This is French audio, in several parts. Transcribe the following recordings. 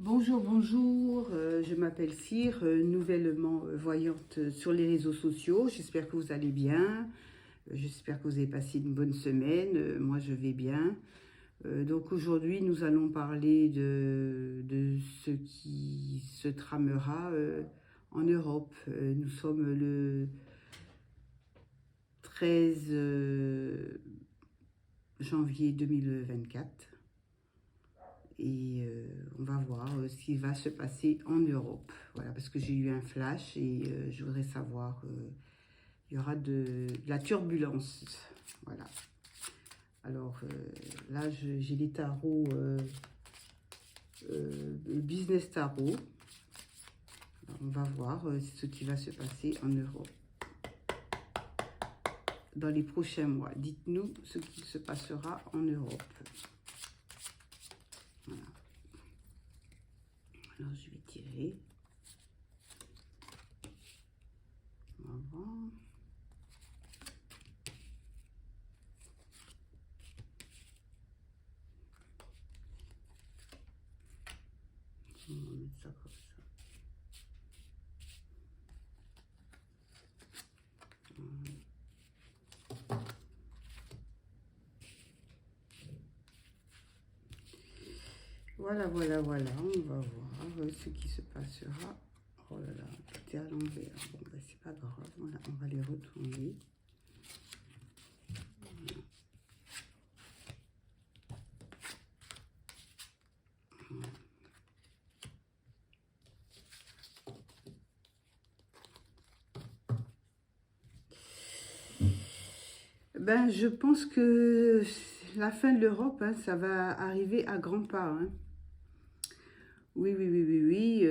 Bonjour, bonjour, je m'appelle Cyr, nouvellement voyante sur les réseaux sociaux. J'espère que vous allez bien, j'espère que vous avez passé une bonne semaine. Moi je vais bien. Donc aujourd'hui nous allons parler de ce qui se tramera en Europe. Nous sommes le 13 janvier 2024. Et on va voir ce qui va se passer en Europe. Voilà, parce que j'ai eu un flash et je voudrais savoir, il y aura de la turbulence. Voilà. Alors là, j'ai les tarots, Business Tarot. Alors, on va voir ce qui va se passer en Europe dans les prochains mois. Dites-nous ce qui se passera en Europe. Voilà. Alors, je vais tirer. On va voir. On va mettre ça comme ça. Voilà, voilà, voilà, on va voir ce qui se passera. Oh là là, tout est à l'envers. Bon, ben, c'est pas grave, voilà, on va les retourner. Ben, je pense que la fin de l'Europe, hein, ça va arriver à grands pas. Hein. Oui, oui, oui, oui, oui.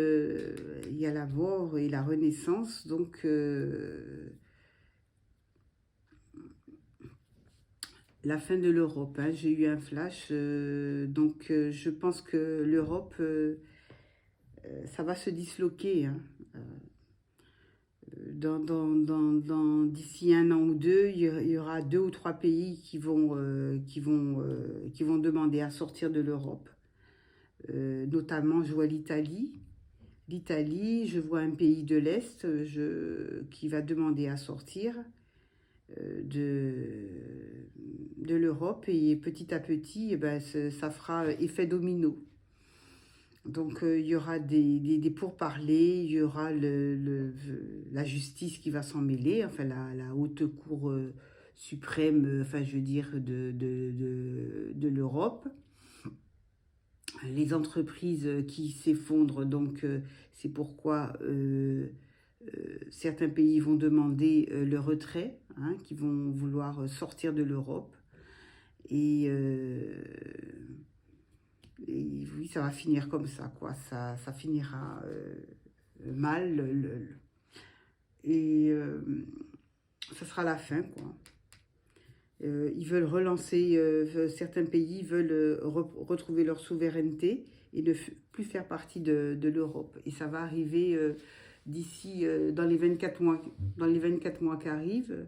Il y a la mort et la renaissance, donc la fin de l'Europe. Hein, j'ai eu un flash, donc je pense que l'Europe, ça va se disloquer. Hein. D'ici un an ou deux, il y aura deux ou trois pays qui vont demander à sortir de l'Europe. Notamment, je vois l'Italie. L'Italie, je vois un pays de l'Est qui va demander à sortir de l'Europe et petit à petit, eh ben, ça fera effet domino. Donc il y aura des pourparlers, il y aura la justice qui va s'en mêler, enfin la haute cour suprême, enfin je veux dire de l'Europe. Les entreprises qui s'effondrent, donc c'est pourquoi certains pays vont demander le retrait, hein, qui vont vouloir sortir de l'Europe. Et oui, ça va finir comme ça, quoi. Ça finira mal. Et ça sera la fin, quoi. Ils veulent relancer, certains pays veulent retrouver leur souveraineté et ne plus faire partie de l'Europe. Et ça va arriver d'ici, dans les 24 mois, dans les 24 mois qui arrivent.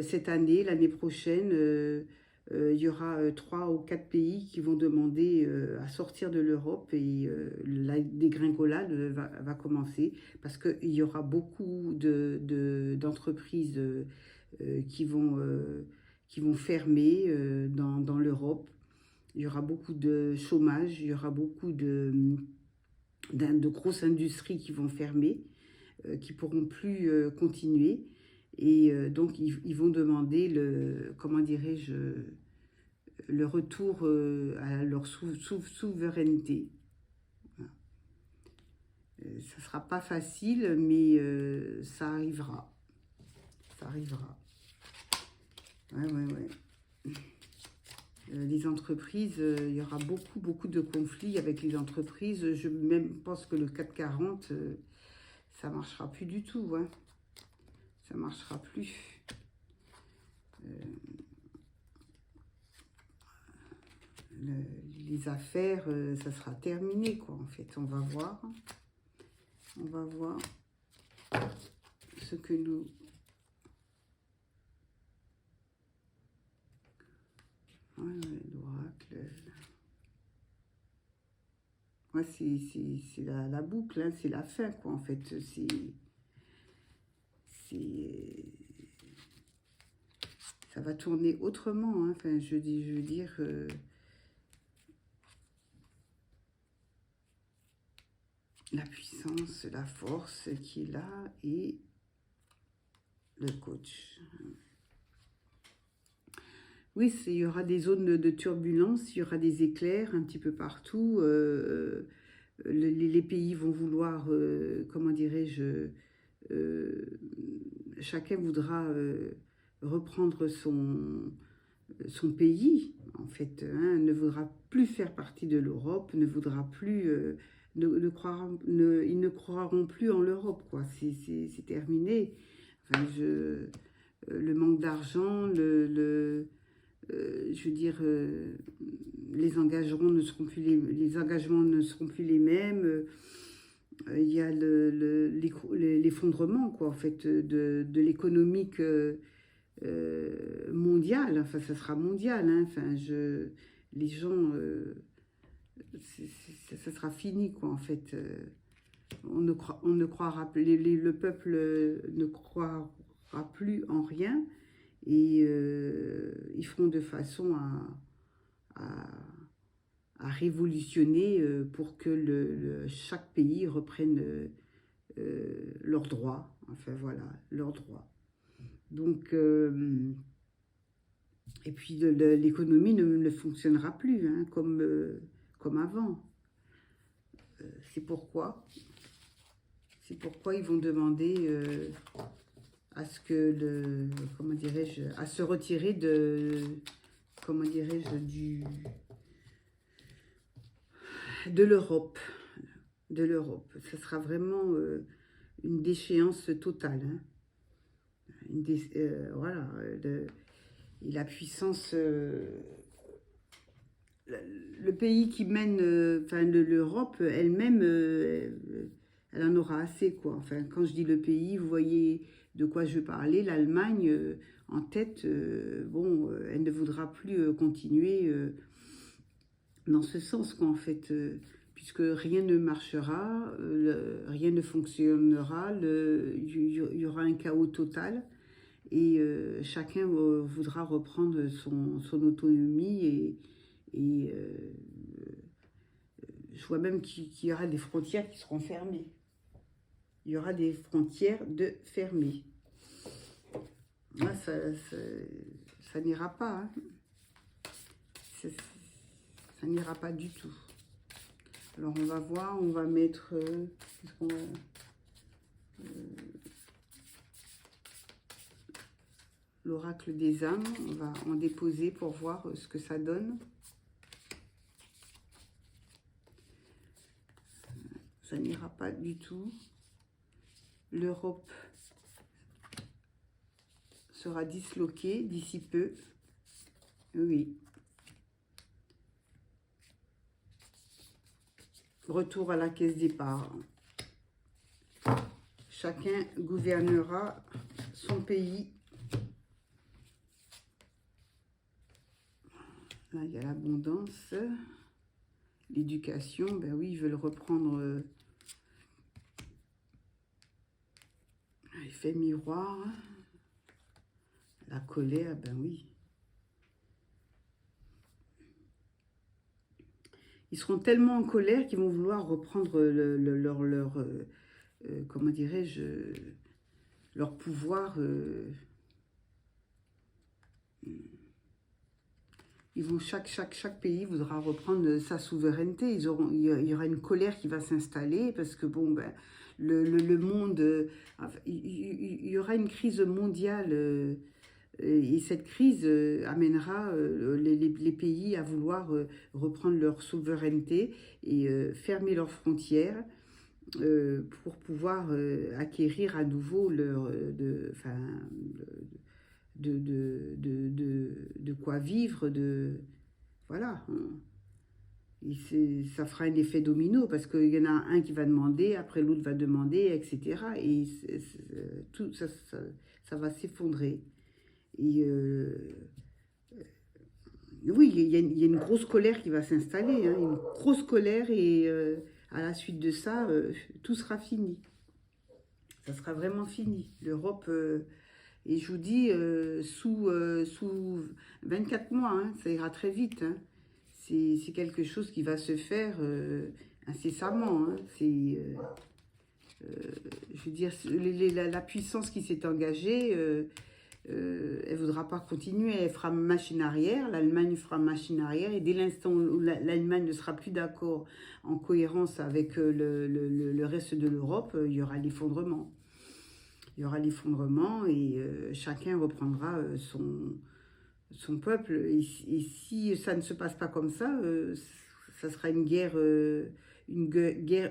Cette année, l'année prochaine, il y aura 3 ou 4 pays qui vont demander à sortir de l'Europe et la dégringolade va commencer parce qu'il y aura beaucoup d'entreprises qui vont fermer dans l'Europe. Il y aura beaucoup de chômage, il y aura beaucoup de grosses industries qui vont fermer, qui ne pourront plus continuer. Et donc, ils vont demander comment dirais-je, le retour à leur souveraineté. Voilà. Ça ne sera pas facile, mais ça arrivera. Ça arrivera. Ouais, ouais, ouais. Les entreprises, il y aura beaucoup, beaucoup de conflits avec les entreprises. Je même pense que le 440, ça ne marchera plus du tout. Hein. Ça ne marchera plus. Les affaires, ça sera terminé, quoi, en fait. On va voir. On va voir ce que nous... Voilà, l'oracle. Ouais, c'est la boucle, hein, c'est la fin, quoi, en fait. C'est, ça va tourner autrement, hein. Enfin, je veux dire, la puissance, la force qui est là et le coach. Oui, il y aura des zones de turbulence, il y aura des éclairs un petit peu partout. Les pays vont vouloir, comment dirais-je, euh, chacun voudra reprendre son pays, en fait, hein, ne voudra plus faire partie de l'Europe, ne voudra plus, ils ne croiront plus en l'Europe, quoi. C'est terminé. Enfin, le manque d'argent, je veux dire, les engagements ne seront plus les engagements ne seront plus les mêmes. Il y a l'effondrement, quoi, en fait, de l'économique mondiale. Enfin, ça sera mondial, hein. Enfin, les gens, ça sera fini, quoi, en fait. On ne croira, le peuple ne croira plus en rien et ils feront de façon à, à révolutionner pour que chaque pays reprenne leurs droits. Enfin voilà, leurs droits. Donc, et puis l'économie ne fonctionnera plus, hein, comme avant. C'est pourquoi, c'est pourquoi ils vont demander à ce que comment dirais-je, à se retirer comment dirais-je, de l'Europe. De l'Europe. Ce sera vraiment une déchéance totale, hein. Voilà. Et la puissance... le pays qui mène, enfin l'Europe elle-même, elle en aura assez, quoi. Enfin, quand je dis le pays, vous voyez de quoi je parlais, l'Allemagne en tête, bon, elle ne voudra plus continuer dans ce sens, quoi, en fait, puisque rien ne marchera, rien ne fonctionnera, il y aura un chaos total et chacun voudra reprendre son autonomie et je vois même qu'il y aura des frontières qui seront fermées. Il y aura des frontières fermées. Là, ça n'ira pas, hein. Ça n'ira pas du tout. Alors on va voir, on va mettre l'oracle des âmes, on va en déposer pour voir ce que ça donne. Ça n'ira pas du tout. L'Europe sera disloquée d'ici peu. Oui. Retour à la caisse départ. Chacun gouvernera son pays. Là, il y a l'abondance. L'éducation, ben oui, ils veulent reprendre l'effet miroir. La colère, ben oui. Ils seront tellement en colère qu'ils vont vouloir reprendre leur comment dirais-je, leur pouvoir. Ils vont, chaque pays voudra reprendre sa souveraineté. Il y aura une colère qui va s'installer parce que, bon, ben, le monde, il y aura une crise mondiale et cette crise amènera les pays à vouloir reprendre leur souveraineté et fermer leurs frontières pour pouvoir acquérir à nouveau de quoi vivre, voilà. Et ça fera un effet domino parce qu'il y en a un qui va demander, après l'autre va demander, etc. Et tout ça va s'effondrer. Et Oui, il y a une grosse colère qui va s'installer, hein, une grosse colère et à la suite de ça, tout sera fini. Ça sera vraiment fini. L'Europe, et je vous dis, sous 24 mois, hein, ça ira très vite. Hein. C'est quelque chose qui va se faire incessamment. Hein. Je veux dire, la puissance qui s'est engagée, elle ne voudra pas continuer, elle fera machine arrière, l'Allemagne fera machine arrière, et dès l'instant où l'Allemagne ne sera plus d'accord en cohérence avec le reste de l'Europe, il y aura l'effondrement. Il y aura l'effondrement et chacun reprendra son peuple. Et si ça ne se passe pas comme ça sera une guerre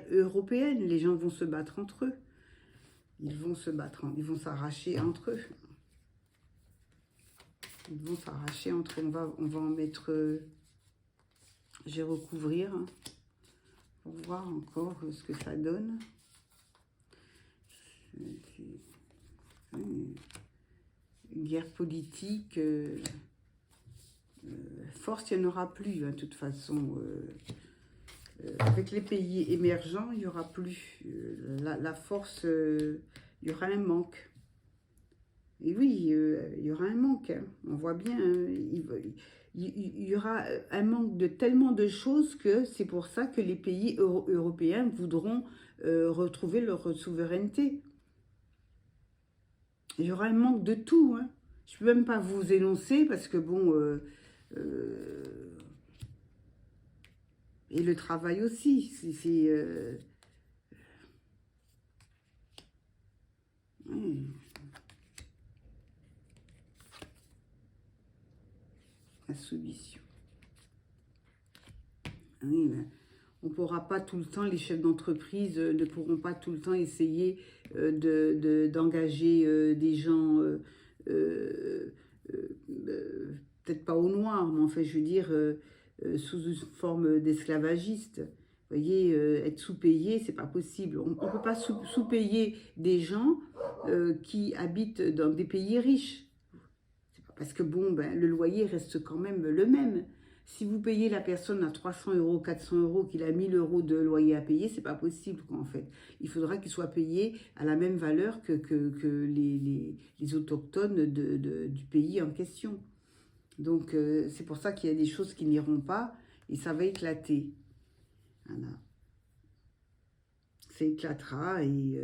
européenne. Les gens vont se battre entre eux. Ils vont se battre, ils vont s'arracher entre eux. Ils vont s'arracher entre eux. On va en mettre... je vais recouvrir hein, pour voir encore ce que ça donne. Guerre politique, force, il n'y en aura plus, hein, de toute façon. Avec les pays émergents, il n'y aura plus. La force, il y aura un manque. Et oui, il y aura un manque. Hein. On voit bien, hein, il y aura un manque de tellement de choses que c'est pour ça que les pays européens voudront retrouver leur souveraineté. Il y aura un manque de tout. Hein. Je ne peux même pas vous énoncer parce que bon... et le travail aussi. Oui. La soumission. Oui, ben, on ne pourra pas tout le temps, les chefs d'entreprise ne pourront pas tout le temps essayer d'engager des gens, peut-être pas au noir, mais en fait, je veux dire, sous une forme d'esclavagiste. Vous voyez, être sous-payé, c'est pas possible. On ne peut pas sous-payer des gens qui habitent dans des pays riches. Parce que bon, ben, le loyer reste quand même le même. Si vous payez la personne à 300 euros, 400 euros, qu'il a 1000 euros de loyer à payer, c'est pas possible, quoi, en fait. Il faudra qu'il soit payé à la même valeur que les autochtones du pays en question. Donc, c'est pour ça qu'il y a des choses qui n'iront pas et ça va éclater. Voilà. Ça éclatera et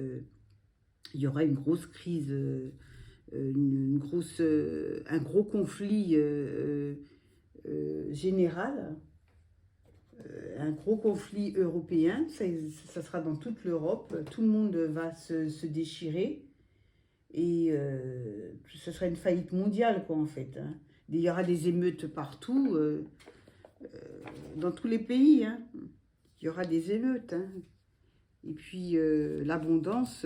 il y aura une grosse crise, un gros conflit général, un gros conflit européen, ça sera dans toute l'Europe, tout le monde va se déchirer et ce sera une faillite mondiale quoi en fait. Hein. Il y aura des émeutes partout, dans tous les pays, hein. Il y aura des émeutes. Hein. Et puis l'abondance,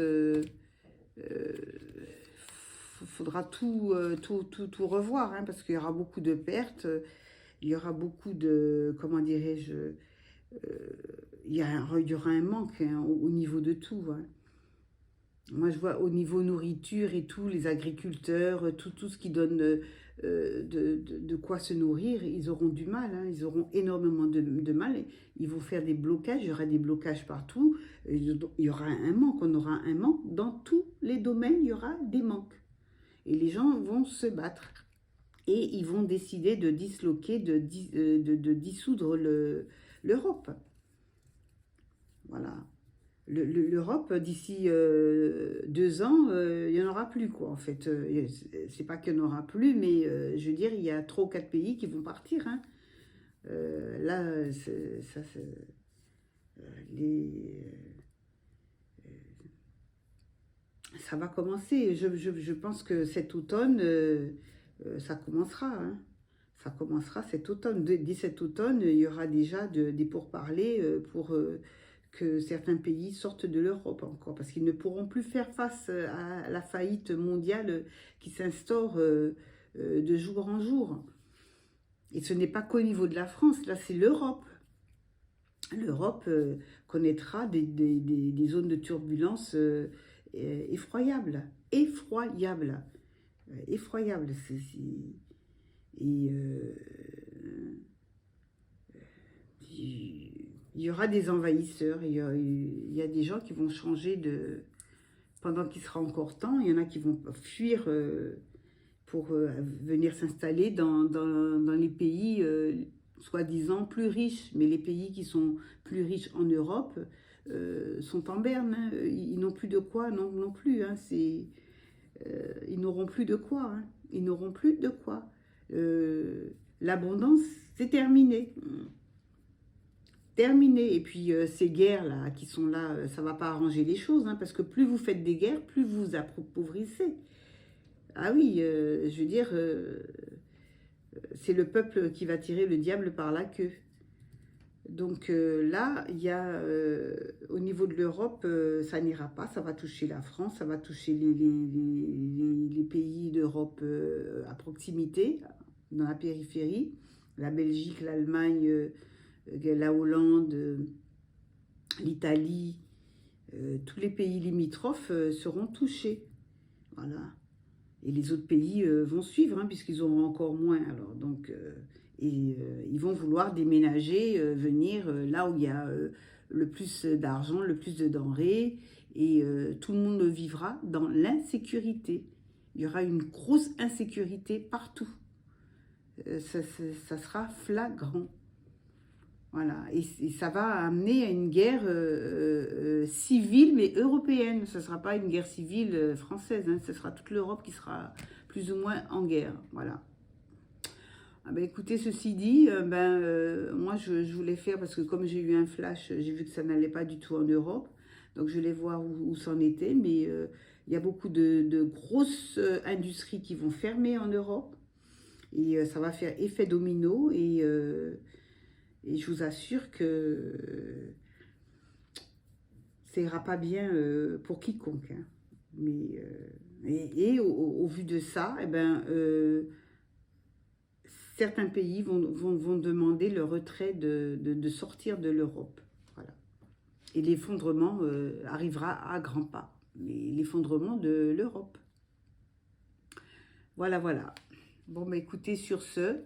faudra tout revoir, hein, parce qu'il y aura beaucoup de pertes, il y aura beaucoup de, comment dirais-je, il y aura un manque hein, au niveau de tout. Hein. Moi, je vois au niveau nourriture et tout, les agriculteurs, tout ce qui donne de quoi se nourrir, ils auront du mal, hein, ils auront énormément de mal. Ils vont faire des blocages, il y aura des blocages partout, il y aura un manque, on aura un manque. Dans tous les domaines, il y aura des manques. Et les gens vont se battre. Et ils vont décider de disloquer, de dissoudre l'Europe. Voilà. L'Europe, d'ici 2 ans, il n'y en aura plus, quoi, en fait. C'est pas qu'il n'y en aura plus, mais je veux dire, il y a 3 ou 4 pays qui vont partir. Hein. Là, ça va commencer. Je pense que cet automne, ça commencera. Hein. Ça commencera cet automne. Dès cet automne, il y aura déjà des pourparlers pour que certains pays sortent de l'Europe encore, parce qu'ils ne pourront plus faire face à la faillite mondiale qui s'instaure de jour en jour. Et ce n'est pas qu'au niveau de la France, là c'est l'Europe. L'Europe connaîtra des zones de turbulence effroyables. Effroyables. Effroyables. Et y aura des envahisseurs, il y a des gens qui vont changer pendant qu'il sera encore temps, il y en a qui vont fuir pour venir s'installer dans les pays soi-disant plus riches. Mais les pays qui sont plus riches en Europe sont en berne. Hein. Ils n'ont plus de quoi non plus. Hein. Ils n'auront plus de quoi. Hein. Ils n'auront plus de quoi. L'abondance, c'est terminé. Terminé. Et puis ces guerres-là qui sont là, ça ne va pas arranger les choses. Hein, parce que plus vous faites des guerres, plus vous appauvrissez. Ah oui, je veux dire, c'est le peuple qui va tirer le diable par la queue. Donc là, il y a, au niveau de l'Europe, ça n'ira pas, ça va toucher la France, ça va toucher les pays d'Europe à proximité, dans la périphérie, la Belgique, l'Allemagne, la Hollande, l'Italie, tous les pays limitrophes seront touchés. Voilà. Et les autres pays vont suivre, hein, puisqu'ils auront encore moins. Alors, donc, ils vont vouloir déménager, venir là où il y a le plus d'argent, le plus de denrées, et tout le monde vivra dans l'insécurité. Il y aura une grosse insécurité partout. Ça sera flagrant. Voilà, et ça va amener à une guerre civile, mais européenne. Ce ne sera pas une guerre civile française, hein. Ce sera toute l'Europe qui sera plus ou moins en guerre. Voilà. Ah ben, écoutez, ceci dit, moi je voulais faire, parce que comme j'ai eu un flash, j'ai vu que ça n'allait pas du tout en Europe. Donc je voulais voir où c'en était, mais il y a beaucoup de grosses industries qui vont fermer en Europe. Et ça va faire effet domino, et je vous assure que ça ira pas bien pour quiconque. Hein. Mais, au vu de ça, eh ben, certains pays vont demander le retrait de sortir de l'Europe. Voilà. Et l'effondrement arrivera à grands pas. L'effondrement de l'Europe. Voilà, voilà. Bon, bah écoutez, sur ce,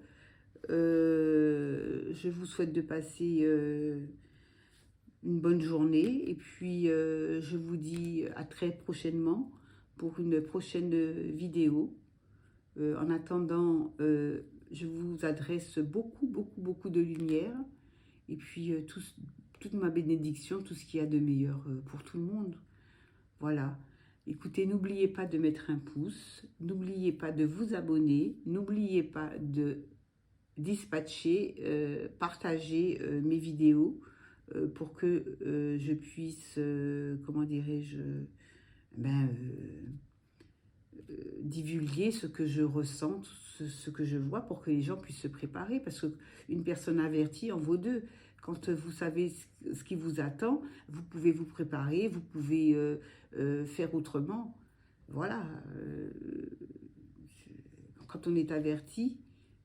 je vous souhaite de passer une bonne journée. Et puis, je vous dis à très prochainement pour une prochaine vidéo. En attendant, je vous adresse beaucoup de lumière. Et puis, toute ma bénédiction, tout ce qu'il y a de meilleur pour tout le monde. Voilà. Écoutez, n'oubliez pas de mettre un pouce. N'oubliez pas de vous abonner. N'oubliez pas de dispatcher, partager mes vidéos pour que je puisse, comment dirais-je, divulguer ce que je ressens, ce que je vois, pour que les gens puissent se préparer, parce qu'une personne avertie en vaut deux. Quand vous savez ce qui vous attend, vous pouvez vous préparer, vous pouvez faire autrement. Voilà. Quand on est averti,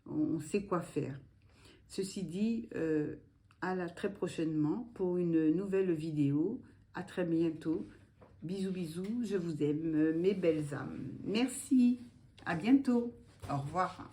on sait quoi faire. Ceci dit, à très prochainement pour une nouvelle vidéo. À très bientôt. Bisous, bisous. Je vous aime, mes belles âmes. Merci. À bientôt. Au revoir.